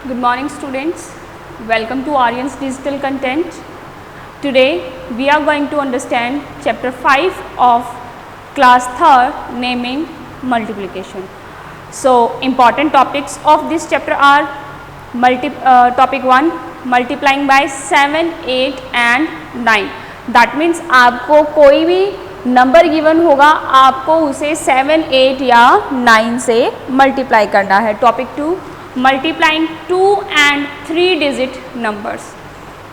Good morning students. Welcome to Aryan's Digital Content. Today we are going to understand chapter 5 of class 3rd, naming multiplication. So important topics of this chapter are topic 1 multiplying by 7, 8 and 9. That means आपको कोई भी number given होगा, आपको उसे 7, 8 या 9 से multiply करना है. Topic 2 multiplying 2 and 3 digit numbers.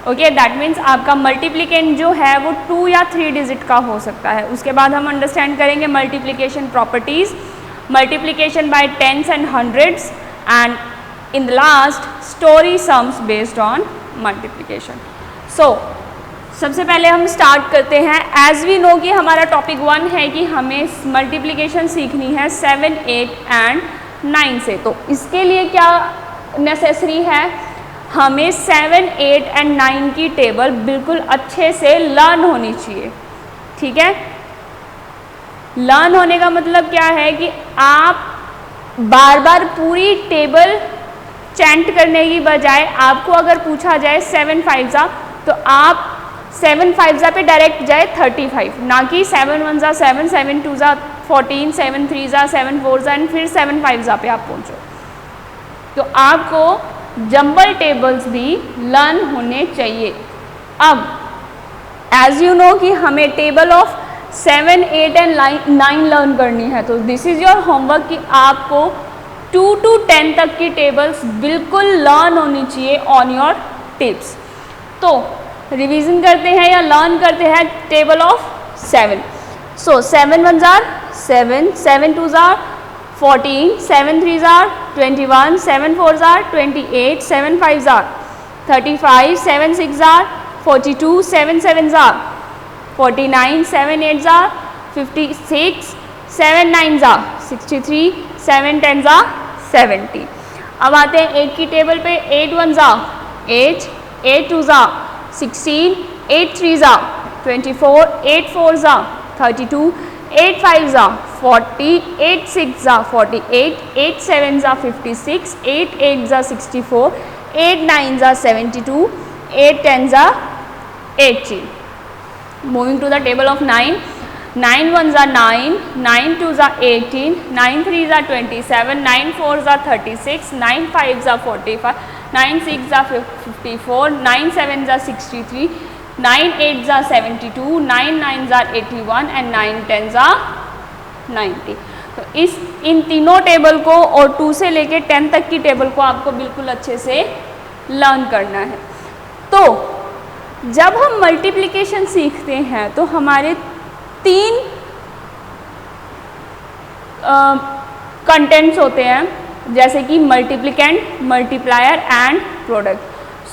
Okay, that means आपका मल्टीप्लिकेंट जो है वो 2 या 3 डिजिट का हो सकता है. उसके बाद हम अंडरस्टैंड करेंगे multiplication properties, multiplication by tens and hundreds and in the last story sums based on multiplication. So सबसे पहले हम स्टार्ट करते हैं. एज वी नो कि हमारा टॉपिक 1 है कि हमें मल्टीप्लिकेशन सीखनी है 7, 8 एंड 9 से. तो इसके लिए क्या नेसेसरी है, हमें 7, 8 एंड 9 की टेबल बिल्कुल अच्छे से लर्न होनी चाहिए. ठीक है, लर्न होने का मतलब क्या है कि आप बार बार पूरी टेबल चैंट करने की बजाय आपको अगर पूछा जाए 7 5 जा, तो आप 7 5 जा पे डायरेक्ट जाए 35, ना कि 7 1 जा 7, 7 2 जा 14, 7 3 जा 7 4 जा एंड फिर 7 5 जा पे आप पहुँचो. तो आपको जंबल टेबल्स भी लर्न होने चाहिए. अब एज यू नो कि हमें टेबल ऑफ 7, 8 एंड 9 लर्न करनी है. तो दिस इज़ योर होमवर्क कि आपको 2 to 10 तक की टेबल्स बिल्कुल लर्न होनी चाहिए ऑन योर टिप्स. तो रिवीजन करते हैं या लर्न करते हैं table of 7. So 7 1 jar 7, 7 2 jar 14, 7 3 jar 21, 7 4 jar 28, 7 5 jar 35, 7 6 jar 42, 7 7 jar 49, 7 8 jar 56, 7 9 jar 63, 7 10 jar 70. अब आते हैं 8 की टेबल पे. 8 1 जार 8, 8 2 जार 16, 8 3 जा 24, 8 4 जा 32, 8 5 जा 40, 8 6 जा 48, 8 7 जा 56, 8 8 जा 64, 8 9 जा 72, 8 10 जा 80. Moving to the table of 9. 9 1 जा 9, 9 2 जा 18, 9 3 जा 27, 9 4 जा 36, 9 5 जा 45, 9 6 जा 54, 9 7 जा 63, 9 8 जा 72, 9 9 जा 81 एंड 9 10 जा 90. तो इन तीनों टेबल को और 2 से लेके 10 तक की टेबल को आपको बिल्कुल अच्छे से लर्न करना है. तो जब हम मल्टीप्लिकेशन सीखते हैं तो हमारे 3 कंटेंट्स होते हैं, जैसे कि मल्टीप्लिकेंट, मल्टीप्लायर एंड प्रोडक्ट.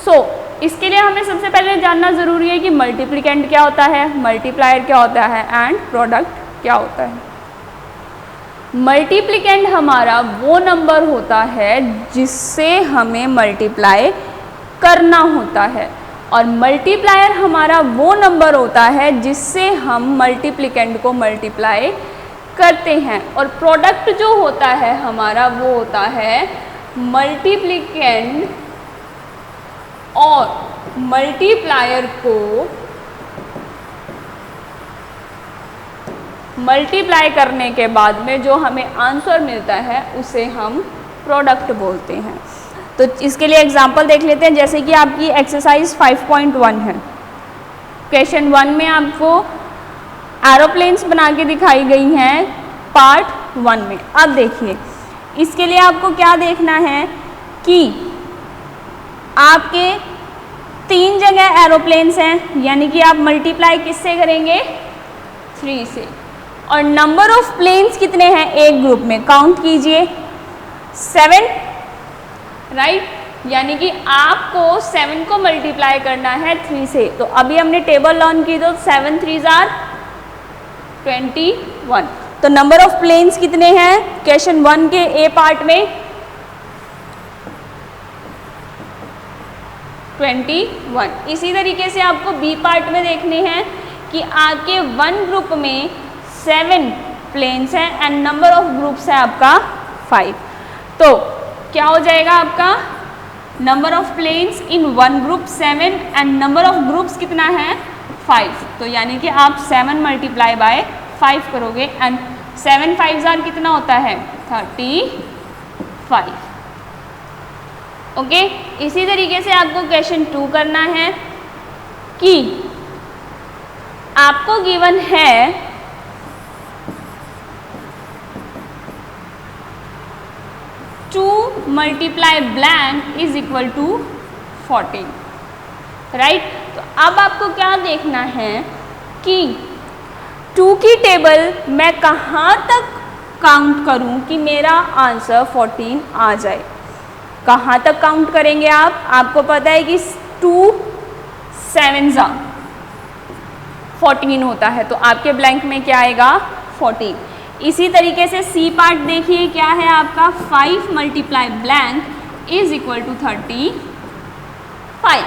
सो इसके लिए हमें सबसे पहले जानना ज़रूरी है कि मल्टीप्लिकेंट क्या होता है, मल्टीप्लायर क्या होता है एंड प्रोडक्ट क्या होता है. मल्टीप्लिकेंट हमारा वो नंबर होता है जिससे हमें मल्टीप्लाई करना होता है, और मल्टीप्लायर हमारा वो नंबर होता है जिससे हम मल्टीप्लिकेंट को मल्टीप्लाई करते हैं. और प्रोडक्ट जो होता है हमारा वो होता है मल्टीप्लिकेंट और मल्टीप्लायर को मल्टीप्लाई करने के बाद में जो हमें आंसर मिलता है उसे हम प्रोडक्ट बोलते हैं. तो इसके लिए एग्जांपल देख लेते हैं. जैसे कि आपकी एक्सरसाइज 5.1 है. क्वेश्चन 1 में आपको एरोप्लेन्स बना के दिखाई गई हैं पार्ट 1 में. अब देखिए, इसके लिए आपको क्या देखना है कि आपके 3 जगह एरोप्लेन्स हैं, यानी कि आप मल्टीप्लाई किससे करेंगे, 3 से. और नंबर ऑफ प्लेन्स कितने हैं एक ग्रुप में, काउंट कीजिए 7, राइट. यानी कि आपको 7 को मल्टीप्लाई करना है 3 से. तो अभी हमने टेबल लर्न की, तो 7 3 जार 21. तो नंबर ऑफ प्लेन्स कितने हैं क्वेश्चन 1 के ए पार्ट में, 21. इसी तरीके से आपको बी पार्ट में देखने हैं कि आपके 1 ग्रुप में 7 प्लेन्स हैं एंड नंबर ऑफ ग्रुप्स है आपका 5. तो क्या हो जाएगा आपका number of planes in one group 7 and number of groups कितना है 5, तो यानी कि आप 7 मल्टीप्लाई बाय 5 करोगे एंड 7 5 आर कितना होता है 35। ओके, इसी तरीके से आपको क्वेश्चन 2 करना है कि आपको गिवन है 2 multiply blank is equal to 14, right. तो अब आपको क्या देखना है कि 2 की टेबल मैं कहाँ तक काउंट करूँ कि मेरा आंसर 14 आ जाए। कहाँ तक काउंट करेंगे आप, आपको पता है कि 2 7 14 होता है, तो आपके ब्लैंक में क्या आएगा 14। इसी तरीके से सी पार्ट देखिए क्या है आपका 5 multiply blank is equal to 35।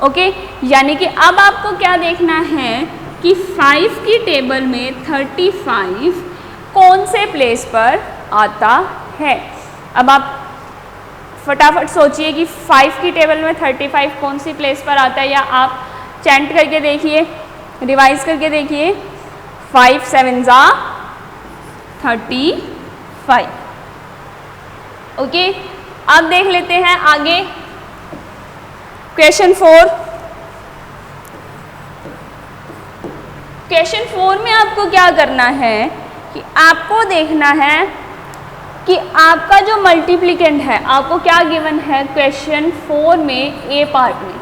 Okay, यानी कि अब आपको क्या देखना है कि 5 की टेबल में 35 कौन से प्लेस पर आता है। अब आप फटाफट सोचिए कि 5 की टेबल में 35 कौन सी प्लेस पर आता है, या आप चैंट करके देखिए, रिवाइज करके देखिए। 5 7 35। ओके, अब देख लेते हैं आगे क्वेश्चन 4। क्वेश्चन 4 में आपको क्या करना है कि आपको देखना है कि आपका जो मल्टीप्लिकेंट है, आपको क्या गिवन है क्वेश्चन 4 में ए पार्ट में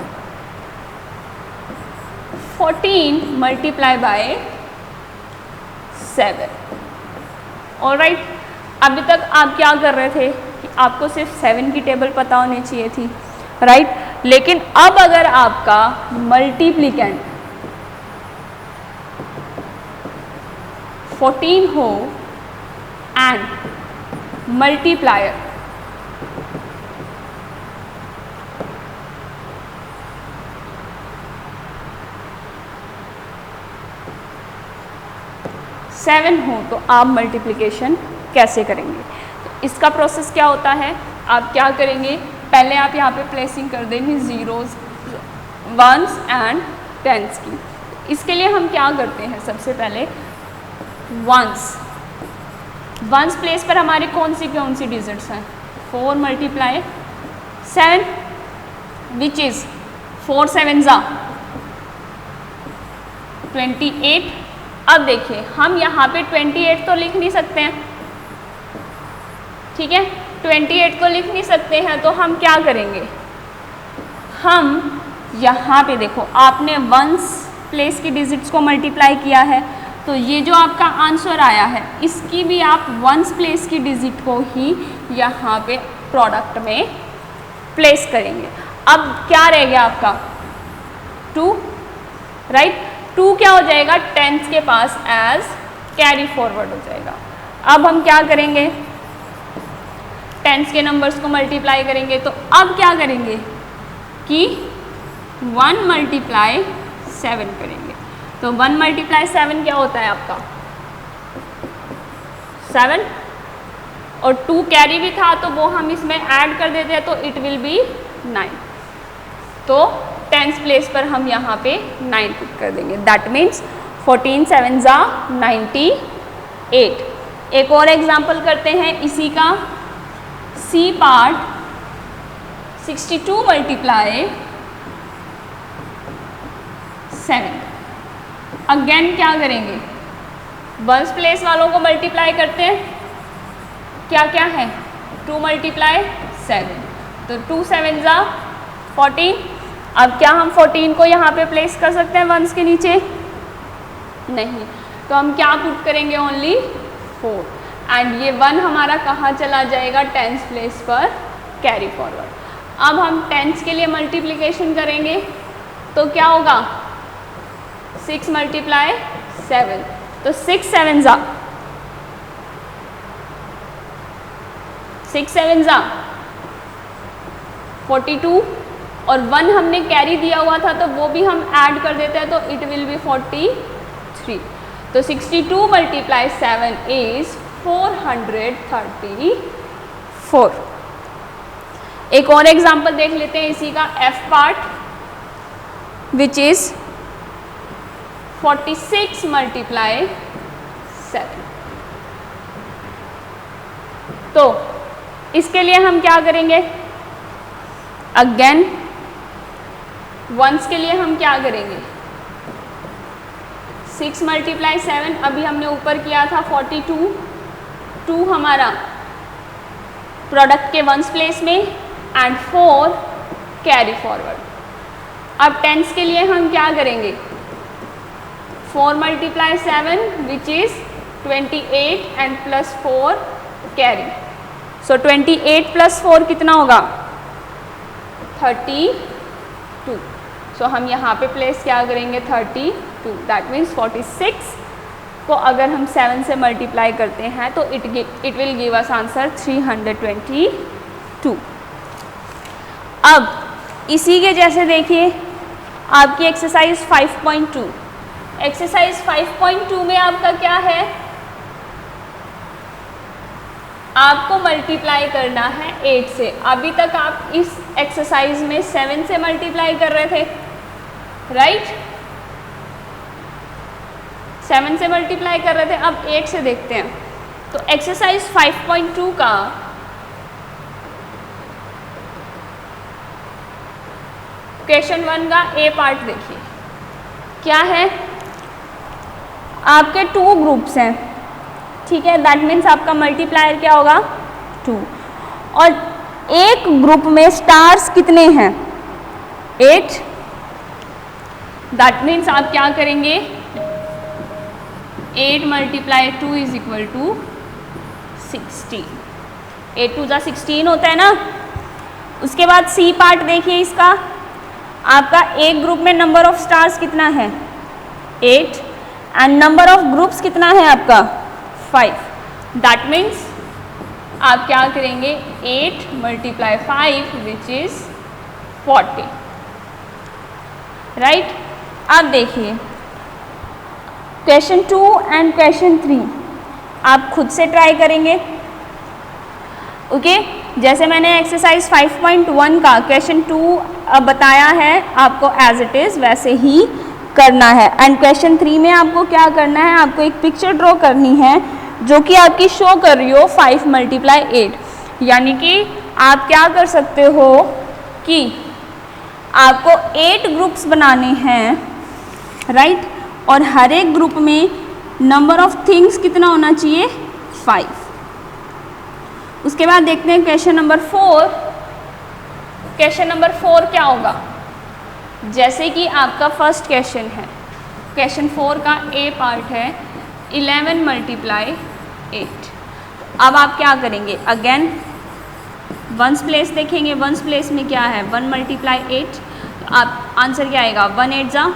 14 मल्टीप्लाई बाय 7। ऑलराइट, अभी तक आप क्या कर रहे थे कि आपको सिर्फ 7 की टेबल पता होनी चाहिए थी, राइट। लेकिन अब अगर आपका मल्टीप्लिकेंट 14 हो एंड मल्टीप्लायर 7 हो, तो आप मल्टीप्लिकेशन कैसे करेंगे। तो इसका प्रोसेस क्या होता है, आप क्या करेंगे, पहले आप यहाँ पे प्लेसिंग कर देंगे जीरोस, वंस एंड टेंस की। इसके लिए हम क्या करते हैं, सबसे पहले वंस प्लेस पर हमारी कौन सी डिजिट्स हैं, 4 मल्टीप्लाई 7 विच इज़ 4 7 28। अब देखिए हम यहाँ पे 28 तो लिख नहीं सकते हैं, ठीक है, 28 को लिख नहीं सकते हैं, तो हम क्या करेंगे, हम यहाँ पे देखो आपने वंस प्लेस की डिजिट्स को मल्टीप्लाई किया है, तो ये जो आपका आंसर आया है इसकी भी आप वंस प्लेस की डिजिट को ही यहाँ पे प्रोडक्ट में प्लेस करेंगे। अब क्या रह गया आपका 2, राइट। 2 क्या हो जाएगा, टेंस के पास एज कैरी फॉरवर्ड हो जाएगा। अब हम क्या करेंगे, टेंस के नंबर्स को मल्टीप्लाई करेंगे, तो अब क्या करेंगे कि 1 मल्टीप्लाई 7 करेंगे। तो 1 मल्टीप्लाई 7 क्या होता है आपका 7, और 2 कैरी भी था तो वो हम इसमें ऐड कर देते हैं, तो इट विल बी 9। तो टेंस प्लेस पर हम यहाँ पे 9 पुट कर देंगे, दैट मीन्स 14 7 98। एक और एग्जाम्पल करते हैं इसी का, सी पार्ट 62 मल्टीप्लाई 7। अगेन क्या करेंगे, वंस प्लेस वालों को मल्टीप्लाई करते हैं, क्या क्या है 2 मल्टीप्लाई 7, तो 2 7 14। अब क्या हम 14 को यहाँ पे प्लेस कर सकते हैं वंस के नीचे, नहीं, तो हम क्या पुट करेंगे, ओनली 4, एंड ये 1 हमारा कहाँ चला जाएगा, टेंस प्लेस पर कैरी फॉरवर्ड। अब हम टेंस के लिए मल्टीप्लिकेशन करेंगे, तो क्या होगा 6 मल्टीप्लाई 7, तो 6 7 42, और 1 हमने कैरी दिया हुआ था तो वो भी हम ऐड कर देते हैं, तो इट विल बी 43। तो 62 मल्टीप्लाई 7 इज 434। एक और एग्जाम्पल देख लेते हैं इसी का, F part which is 46 multiply 7। तो इसके लिए हम क्या करेंगे, अगेन वंस के लिए हम क्या करेंगे, 6 मल्टीप्लाई 7, अभी हमने ऊपर किया था 42, 2 हमारा प्रोडक्ट के वंस प्लेस में एंड 4 कैरी फॉरवर्ड। अब टेंस के लिए हम क्या करेंगे, 4 multiply 7 which is 28 and plus 4 carry. So 28 plus 4 कितना होगा, 32। सो हम यहाँ पे प्लेस क्या करेंगे, 32। दैट मीन्स 46 को अगर हम 7 से मल्टीप्लाई करते हैं तो it will give us answer 322। अब इसी के जैसे देखिए आपकी एक्सरसाइज 5.2। एक्सरसाइज 5.2 में आपका क्या है, आपको मल्टीप्लाई करना है 8 से। अभी तक आप इस एक्सरसाइज में 7 से मल्टीप्लाई कर रहे थे, राइट? 7 से मल्टीप्लाई कर रहे थे, अब 8 से देखते हैं। तो एक्सरसाइज 5.2 का क्वेश्चन 1 का ए पार्ट देखिए, क्या है, आपके 2 ग्रुप्स हैं, ठीक है, दैट मीन्स आपका मल्टीप्लायर क्या होगा, 2। और एक ग्रुप में स्टार्स कितने हैं, 8। दैट मीन्स आप क्या करेंगे, 8 मल्टीप्लाई 2 इज इक्वल टू 16। 8 2 जा 16 होता है ना। उसके बाद सी पार्ट देखिए इसका, आपका एक ग्रुप में नंबर ऑफ स्टार्स कितना है, 8 एंड नंबर ऑफ ग्रुप्स कितना है आपका, 5। दैट मीन्स आप क्या करेंगे, 8 मल्टीप्लाई 5 विच इज 40, राइट? अब देखिए क्वेश्चन 2 एंड क्वेश्चन 3 आप खुद से ट्राई करेंगे, ओके? जैसे मैंने एक्सरसाइज 5.1 का क्वेश्चन 2 बताया है, आपको एज इट इज़ वैसे ही करना है। एंड क्वेश्चन 3 में आपको क्या करना है, आपको एक पिक्चर ड्रॉ करनी है जो कि आपकी शो कर रही हो 5 मल्टीप्लाई 8। यानी कि आप क्या कर सकते हो कि आपको 8 ग्रुप्स बनाने हैं, राइट? और हर एक ग्रुप में नंबर ऑफ थिंग्स कितना होना चाहिए, 5। उसके बाद देखते हैं क्वेश्चन नंबर 4। क्वेश्चन नंबर 4 क्या होगा, जैसे कि आपका फर्स्ट क्वेश्चन है, क्वेश्चन 4 का ए पार्ट है 11 मल्टीप्लाई 8। अब आप क्या करेंगे, अगेन वंस प्लेस देखेंगे, वंस प्लेस में क्या है, 1 मल्टीप्लाई 8। तो आप आंसर क्या आएगा, 1 8 जा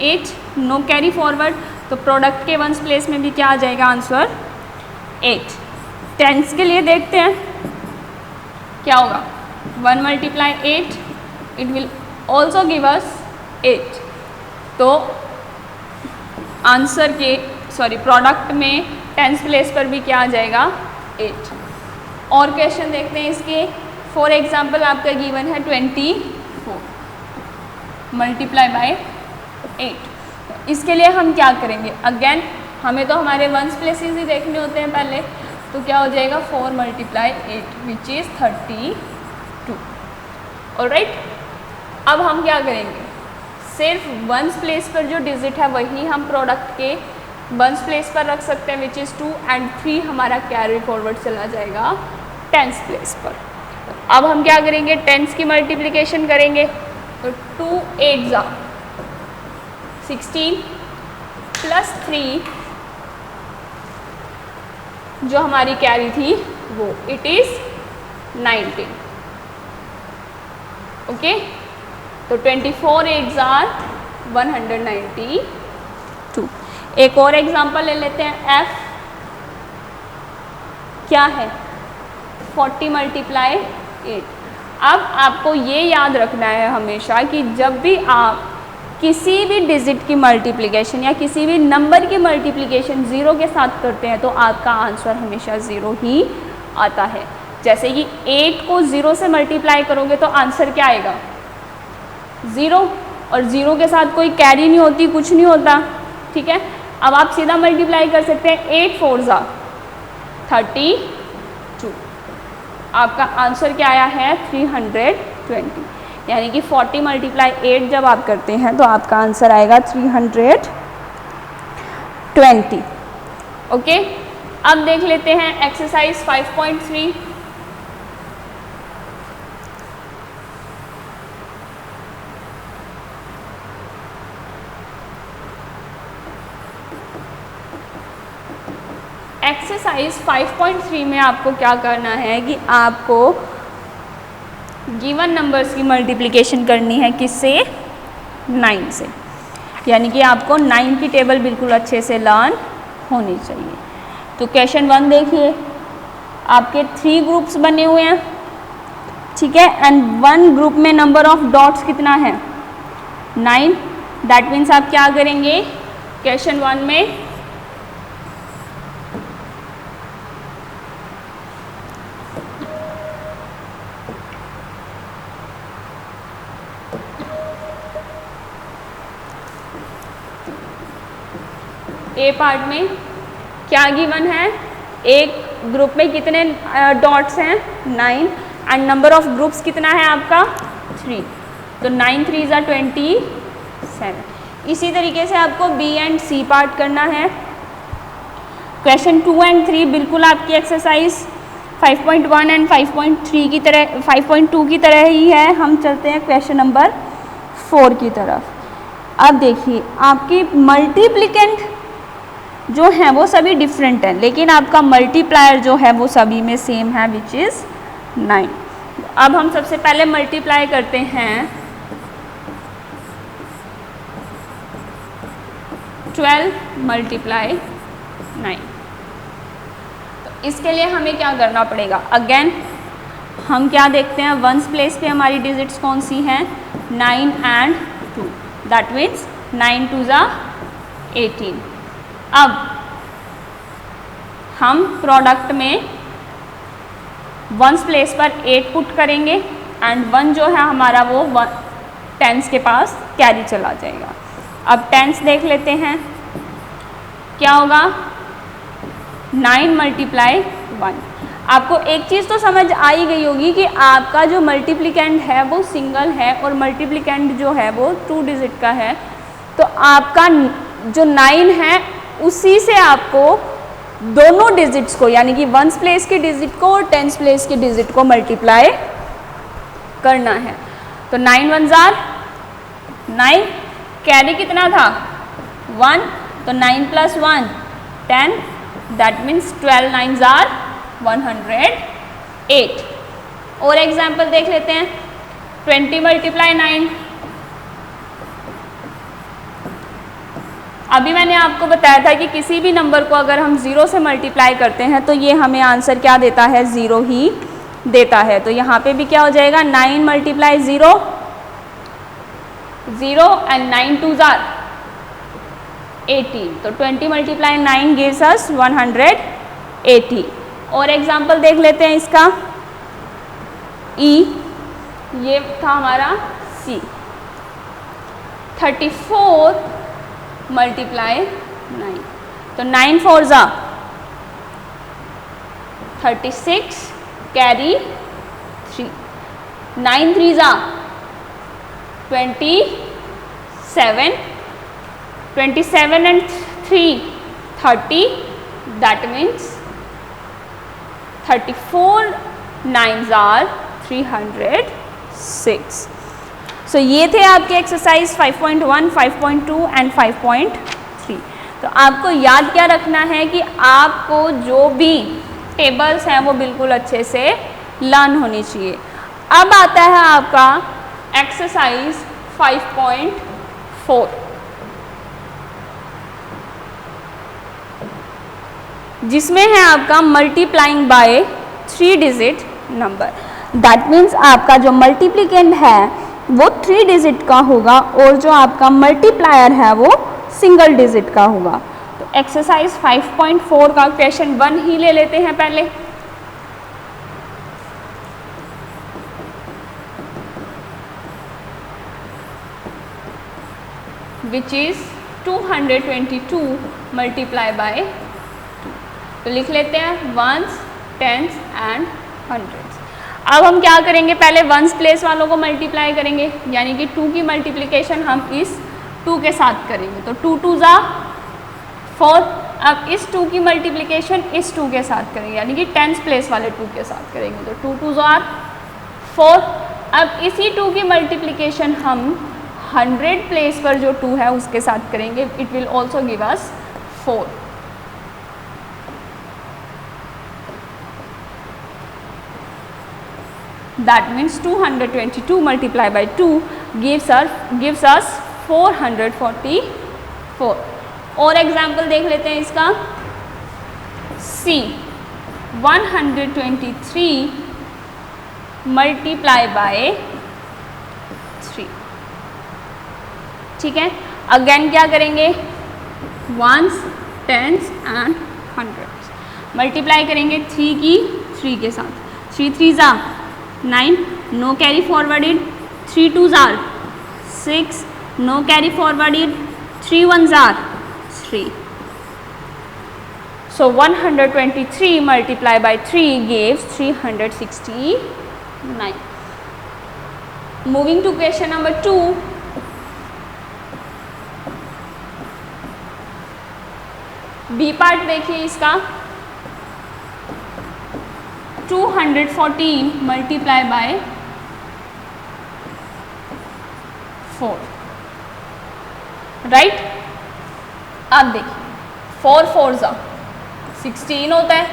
8, नो कैरी फॉरवर्ड। तो प्रोडक्ट के वंस प्लेस में भी क्या आ जाएगा आंसर, 8। टेंस के लिए देखते हैं क्या होगा, 1 multiply 8 it will also give us 8। तो आंसर के प्रोडक्ट में टेंस प्लेस पर भी क्या आ जाएगा, 8। और क्वेश्चन देखते हैं इसके, फॉर एग्जाम्पल आपका गिवन है 24 मल्टीप्लाई बाय 8। इसके लिए हम क्या करेंगे, अगेन हमें तो हमारे वंस प्लेसेस ही देखने होते हैं पहले। तो क्या हो जाएगा, 4 मल्टीप्लाई 8 विच इज़ 32। ऑलराइट, अब हम क्या करेंगे, सिर्फ वंस प्लेस पर जो डिजिट है वही हम प्रोडक्ट के वंस प्लेस पर रख सकते हैं विच इज़ 2 एंड 3 हमारा कैरी फॉरवर्ड चला जाएगा टेंस प्लेस पर। अब हम क्या करेंगे, टेंस की मल्टीप्लिकेशन करेंगे। तो 2 8 जा 16 प्लस 3 जो हमारी कैरी थी वो इट इज़ 19। ओके, तो 24 8 आर 192। एक और एग्जांपल ले लेते हैं, F क्या है, 40 मल्टीप्लाई 8। अब आपको ये याद रखना है हमेशा कि जब भी आप किसी भी डिजिट की मल्टीप्लिकेशन या किसी भी नंबर की मल्टीप्लिकेशन 0 के साथ करते हैं तो आपका आंसर हमेशा 0 ही आता है। जैसे कि 8 को 0 से मल्टीप्लाई करोगे तो आंसर क्या आएगा 0, और 0 के साथ कोई कैरी नहीं होती, कुछ नहीं होता, ठीक है। अब आप सीधा मल्टीप्लाई कर सकते हैं, 8 4 ज़ा 32, आपका आंसर क्या आया है 320, यानी कि 40 × 8 जब आप करते हैं तो आपका आंसर आएगा 320। ओके, अब देख लेते हैं एक्सरसाइज 5.3। एक्सरसाइज 5.3 में आपको क्या करना है कि आपको गिवन नंबर्स की मल्टीप्लिकेशन करनी है किससे 9 से, यानी कि आपको 9 की टेबल बिल्कुल अच्छे से लर्न होनी चाहिए। तो क्वेश्चन 1 देखिए, आपके 3 ग्रुप्स बने हुए हैं, ठीक है, एंड 1 ग्रुप में नंबर ऑफ डॉट्स कितना है 9। दैट मीन्स आप क्या करेंगे क्वेश्चन 1 में ए पार्ट में क्या गिवन है, एक ग्रुप में कितने डॉट्स हैं 9, एंड नंबर ऑफ ग्रुप्स कितना है आपका 3, तो 9 3 ज़ा 27। इसी तरीके से आपको बी एंड सी पार्ट करना है। क्वेश्चन 2 एंड 3 बिल्कुल आपकी एक्सरसाइज 5.1 एंड 5.3 की तरह 5.2 की तरह ही है। हम चलते हैं क्वेश्चन नंबर 4 की तरफ। अब देखिए, आपकी मल्टीप्लिकेंट जो है वो सभी डिफरेंट हैं, लेकिन आपका मल्टीप्लायर जो है वो सभी में सेम है, विच इज़ 9। अब हम सबसे पहले मल्टीप्लाई करते हैं 12 × 9। तो इसके लिए हमें क्या करना पड़ेगा, अगेन हम क्या देखते हैं, वंस प्लेस पे हमारी डिजिट्स कौन सी हैं 9 एंड 2, दैट मीन्स 9 2 ज़ा 18। अब हम प्रोडक्ट में वंस प्लेस पर 8 पुट करेंगे एंड 1 जो है हमारा वो टेंस के पास कैरी चला जाएगा। अब टेंस देख लेते हैं, क्या होगा 9 × 1। आपको एक चीज़ तो समझ आ ही गई होगी कि आपका जो मल्टीप्लिकेंट है वो सिंगल है और मल्टीप्लिकेंट जो है वो 2 डिजिट का है, तो आपका जो 9 है उसी से आपको दोनों डिजिट्स को, यानी कि वंस प्लेस के डिजिट को और टेंस प्लेस के डिजिट को मल्टीप्लाई करना है। तो 9 1 ज़ा 9, कैरी कितना था 1, तो 9 + 1 10, दैट मीन्स 12 9 ज़ा 108। और एग्जाम्पल देख लेते हैं, 20 × 9। अभी मैंने आपको बताया था कि किसी भी नंबर को अगर हम 0 से मल्टीप्लाई करते हैं तो ये हमें आंसर क्या देता है 0 ही देता है। तो यहाँ पे भी क्या हो जाएगा 9 × 0 0 एंड 9 2 ज़ा 18, तो 20 × 9 गिव्स अस 180। और एग्जाम्पल देख लेते हैं इसका, ई ये था हमारा सी, 34 × 9, तो 9 4 ज़ा 36, कैरी 3, 9 3 ज़ा 27, 27 and 3 30, that means 34 9s are 306। सो ये थे आपके एक्सरसाइज 5.1, 5.2 एंड 5.3। तो आपको याद क्या रखना है कि आपको जो भी टेबल्स हैं वो बिल्कुल अच्छे से लर्न होनी चाहिए। अब आता है आपका एक्सरसाइज 5.4, जिसमें है आपका multiplying by 3 digit number. That means आपका जो मल्टीप्लिकेंट है वो 3 डिजिट का होगा और जो आपका मल्टीप्लायर है वो सिंगल डिजिट का होगा। तो एक्सरसाइज 5.4 का क्वेश्चन 1 ही ले लेते हैं पहले। Which is 222 multiply by 2। तो लिख लेते हैं वंस, टेंस एंड हंड्रेड्स। अब हम क्या करेंगे, पहले वंस प्लेस वालों को मल्टीप्लाई करेंगे, यानी कि 2 की मल्टीप्लिकेशन हम इस 2 के साथ करेंगे। तो 2 2 ज़ा 4। अब इस 2 की मल्टीप्लिकेशन इस 2 के साथ करेंगे, यानी कि टेंस प्लेस वाले 2 के साथ करेंगे। तो 2 2 ज़ा 4। अब इसी 2 की मल्टीप्लिकेशन हम 100 प्लेस पर जो 2 है उसके साथ करेंगे। It will also give us 4। That means 222 multiplied by 2 gives us 444। और एग्जाम्पल देख लेते हैं इसका। C 123 multiply by 3। ठीक है, अगेन क्या करेंगे, ones, tens and hundreds. Multiply करेंगे 3 की 3 के साथ। 3 3 ज़ा 9, no carry forwarded. 3 2 tsar 6, no carry forwarded. 3 1 tsar 3। So 123 multiplied by 3 gives 369. Moving to question number 2. B part देखिए इसका। 214 मल्टीप्लाई बाय 4, राइट। अब देखिए 4 4 ज़ा 16 होता है,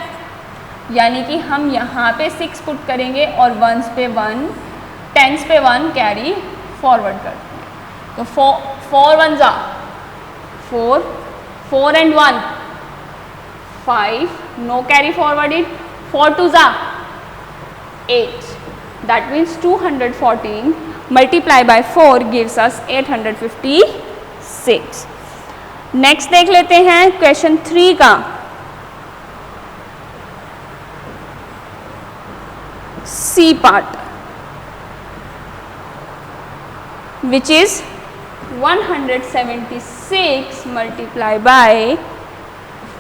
यानी कि हम यहाँ पे 6 पुट करेंगे और वंस पे 1, टेंस पे 1 कैरी फॉरवर्ड करते हैं। तो 4 1 ज़ा 4, 4 and 1 5, नो कैरी फॉरवर्डेड। 4 2 ज़ा 8। That means 214 multiply by 4 gives us 856। Next देख लेते हैं क्वेश्चन 3 का। C part which is 176 multiply by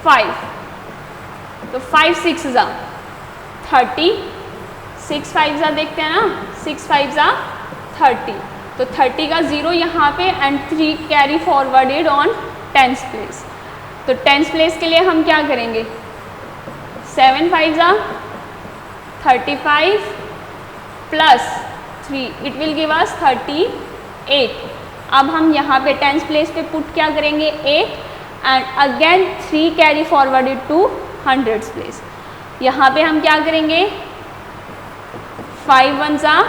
5। तो 5 6 ज़ा 30, 6 5 ज़ा देखते हैं ना, 6 5 ज़ा 30। तो 30 का 0 यहाँ पे and 3 carry forwarded on tens place. तो टेंस प्लेस के लिए हम क्या करेंगे, 7 5 ज़ा 35 plus 3, it will give us 38। अब हम यहाँ पे टेंस प्लेस पे पुट क्या करेंगे 8 and again 3 carry forwarded to hundreds place. यहाँ पे हम क्या करेंगे, 5 1 ज़ा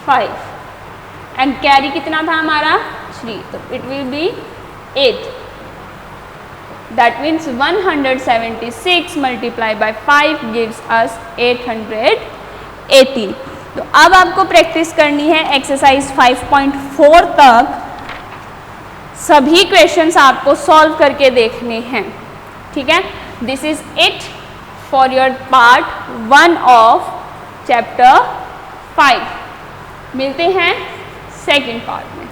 5 एंड कैरी कितना था हमारा 3, तो it will be 8। That means 176 multiply by 5 gives us 880। तो अब आपको प्रैक्टिस करनी है एक्सरसाइज 5.4 तक। सभी क्वेश्चंस आपको सॉल्व करके देखने हैं, ठीक है। This is it for your part 1 of chapter 5। मिलते हैं सेकेंड पार्ट में।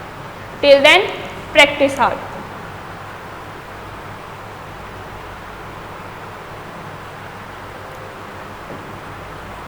Till then practice hard.